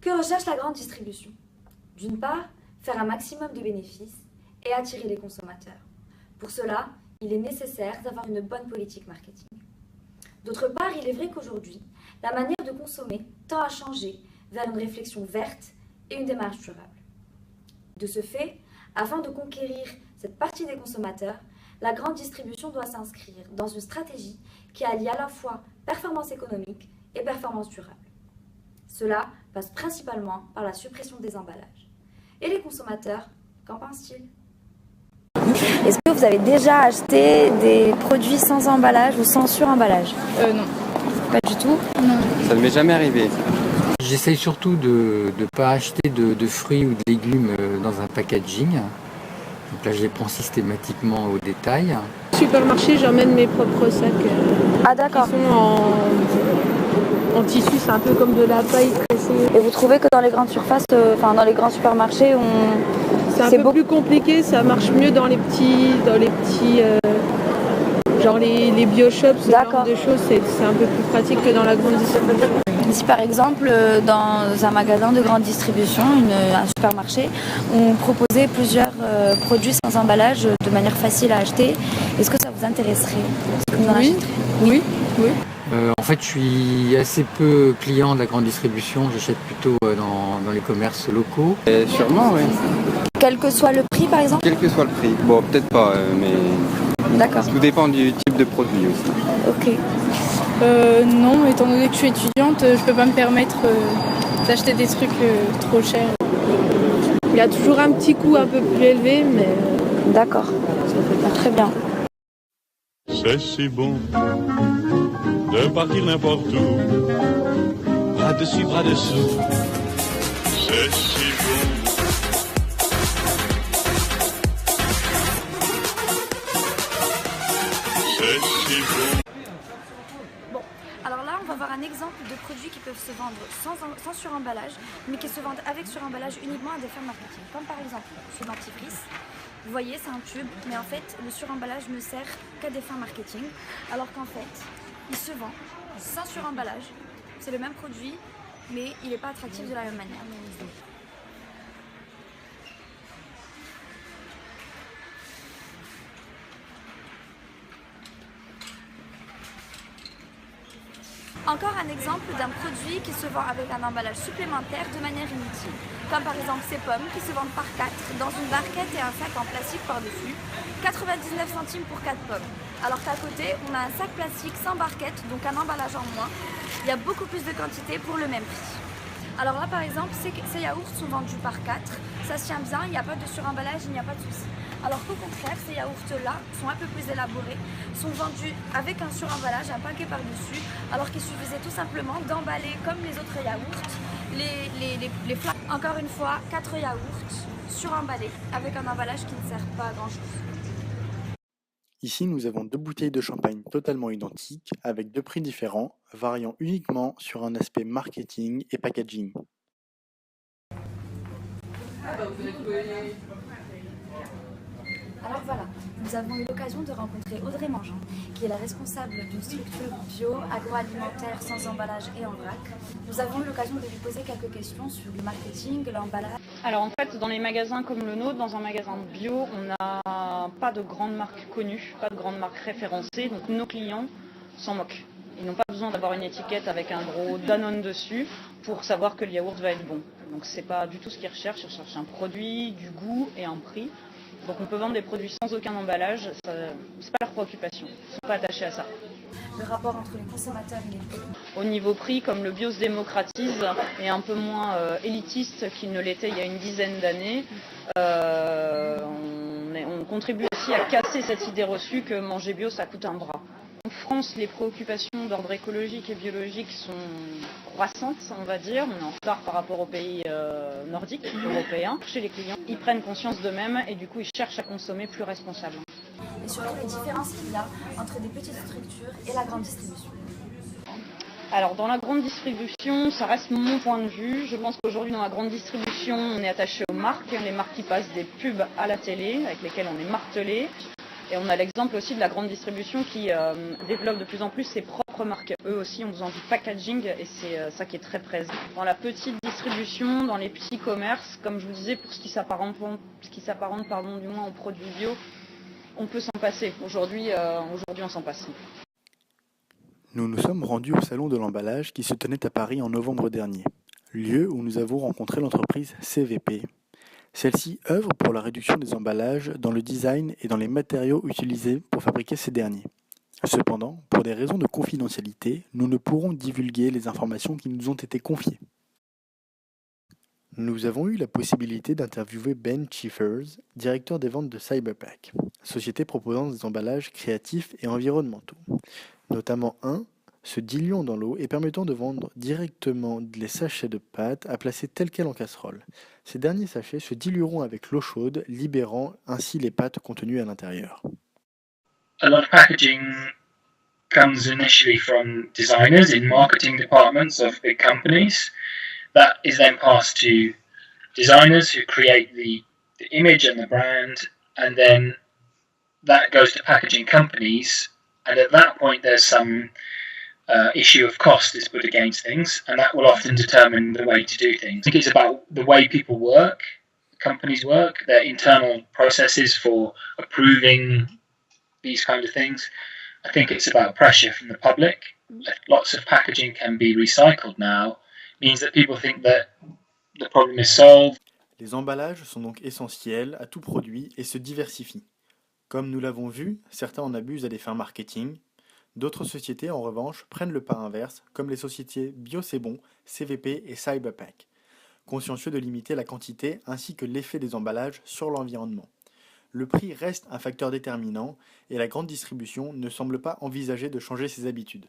Que recherche la grande distribution? D'une part, faire un maximum de bénéfices et attirer les consommateurs. Pour cela, il est nécessaire d'avoir une bonne politique marketing. D'autre part, il est vrai qu'aujourd'hui, la manière de consommer tend à changer vers une réflexion verte et une démarche durable. De ce fait, afin de conquérir cette partie des consommateurs, la grande distribution doit s'inscrire dans une stratégie qui allie à la fois performance économique et performance durable. Cela passe principalement par la suppression des emballages. Et les consommateurs, qu'en pensent-ils? Est-ce que vous avez déjà acheté des produits sans emballage ou sans suremballage? Non. Pas du tout? Non. Ça ne m'est jamais arrivé. J'essaye surtout de ne pas acheter de fruits ou de légumes dans un packaging. Donc là, je les prends systématiquement au détail. Au supermarché, j'emmène mes propres sacs. Ah d'accord. Qui sont en tissu, c'est un peu comme de la paille pressée. Et vous trouvez que dans les grandes surfaces, dans les grands supermarchés, c'est un peu plus compliqué, ça marche mieux dans les petits genre les bioshops, ce genre de choses, c'est un peu plus pratique que dans la grande distribution. Si par exemple, dans un magasin de grande distribution, un supermarché, on proposait plusieurs produits sans emballage de manière facile à acheter, est-ce que ça vous intéresserait? Est-ce que vous en achèterez? Oui. En fait, je suis assez peu client de la grande distribution. J'achète plutôt dans les commerces locaux. Sûrement, oui. Quel que soit le prix, par exemple? Quel que soit le prix. Bon, peut-être pas, mais D'accord. tout dépend du type de produit aussi. Ok. Non, étant donné que je suis étudiante, je peux pas me permettre d'acheter des trucs trop chers. Il y a toujours un petit coût un peu plus élevé, mais... D'accord, ça fait pas très bien. C'est si bon de partir n'importe où, bras dessus, bras dessous. C'est si bon. C'est si bon. Bon, alors là, on va voir un exemple de produits qui peuvent se vendre sans suremballage, mais qui se vendent avec suremballage uniquement à des fins marketing. Comme par exemple ce dentifrice. Vous voyez, c'est un tube, mais en fait, le suremballage ne sert qu'à des fins marketing, alors qu'en fait, il se vend sans suremballage. C'est le même produit, mais il n'est pas attractif de la même manière. Encore un exemple d'un produit qui se vend avec un emballage supplémentaire de manière inutile, comme par exemple ces pommes qui se vendent par 4 dans une barquette et un sac en plastique par-dessus, 99 centimes pour 4 pommes. Alors qu'à côté, on a un sac plastique sans barquette, donc un emballage en moins. Il y a beaucoup plus de quantité pour le même prix. Alors là par exemple, ces yaourts sont vendus par 4, ça se tient bien, il n'y a pas de suremballage, il n'y a pas de souci. Alors qu'au contraire, ces yaourts-là sont un peu plus élaborés, sont vendus avec un suremballage, un paquet par-dessus, alors qu'il suffisait tout simplement d'emballer comme les autres yaourts, les flaques. Encore une fois, 4 yaourts suremballés avec un emballage qui ne sert pas à grand-chose. Ici, nous avons 2 bouteilles de champagne totalement identiques, avec 2 prix différents, variant uniquement sur un aspect marketing et packaging. Alors voilà, nous avons eu l'occasion de rencontrer Audrey Mangeant, qui est la responsable d'une structure bio, agroalimentaire, sans emballage et en vrac. Nous avons eu l'occasion de lui poser quelques questions sur le marketing, l'emballage. Alors en fait, dans les magasins comme le nôtre, dans un magasin bio, on n'a pas de grandes marques connues, pas de grandes marques référencées, donc nos clients s'en moquent. Ils n'ont pas besoin d'avoir une étiquette avec un gros Danone dessus pour savoir que le yaourt va être bon. Donc c'est pas du tout ce qu'ils recherchent, ils recherchent un produit, du goût et un prix. Donc on peut vendre des produits sans aucun emballage, c'est pas leur préoccupation, ils ne sont pas attachés à ça. Le rapport entre les consommateurs et les bio. Au niveau prix, comme le bio se démocratise et un peu moins élitiste qu'il ne l'était il y a une dizaine d'années, on contribue aussi à casser cette idée reçue que manger bio ça coûte un bras. En France, les préoccupations d'ordre écologique et biologique sont croissantes, on va dire. On est en retard par rapport aux pays nordiques, européens. Chez les clients, ils prennent conscience d'eux-mêmes et du coup, ils cherchent à consommer plus responsable. Et surtout les différences qu'il y a entre des petites structures et la grande distribution. Alors dans la grande distribution, ça reste mon point de vue. Je pense qu'aujourd'hui dans la grande distribution, on est attaché aux marques, les marques qui passent des pubs à la télé, avec lesquelles on est martelé. Et on a l'exemple aussi de la grande distribution qui développe de plus en plus ses propres marque. Eux aussi ont besoin du packaging et c'est ça qui est très présent. Dans la petite distribution, dans les petits commerces, comme je vous disais, pour ce qui s'apparente du moins aux produits bio, on peut s'en passer. Aujourd'hui, on s'en passe. Nous nous sommes rendus au salon de l'emballage qui se tenait à Paris en novembre dernier, lieu où nous avons rencontré l'entreprise CVP. Celle-ci œuvre pour la réduction des emballages dans le design et dans les matériaux utilisés pour fabriquer ces derniers. Cependant, pour des raisons de confidentialité, nous ne pourrons divulguer les informations qui nous ont été confiées. Nous avons eu la possibilité d'interviewer Ben Chieffers, directeur des ventes de Cyberpack, société proposant des emballages créatifs et environnementaux, notamment se diluant dans l'eau et permettant de vendre directement les sachets de pâte à placer tels quels en casserole. Ces derniers sachets se dilueront avec l'eau chaude, libérant ainsi les pâtes contenues à l'intérieur. A lot of packaging comes initially from designers in marketing departments of big companies. That is then passed to designers who create the image and the brand, and then that goes to packaging companies. And at that point, there's some issue of cost is put against things, and that will often determine the way to do things. I think it's about the way people work, companies work, their internal processes for approving these kind of things. I think it's about pressure from the public. Lots of packaging can be recycled now, means that people think that the problem is solved. Les emballages sont donc essentiels à tout produit et se diversifient. Comme nous l'avons vu, certains en abusent à des fins marketing. D'autres sociétés, en revanche, prennent le pas inverse, comme les sociétés Bio C'est Bon, CVP et Cyberpack, consciencieux de limiter la quantité ainsi que l'effet des emballages sur l'environnement. Le prix reste un facteur déterminant et la grande distribution ne semble pas envisager de changer ses habitudes.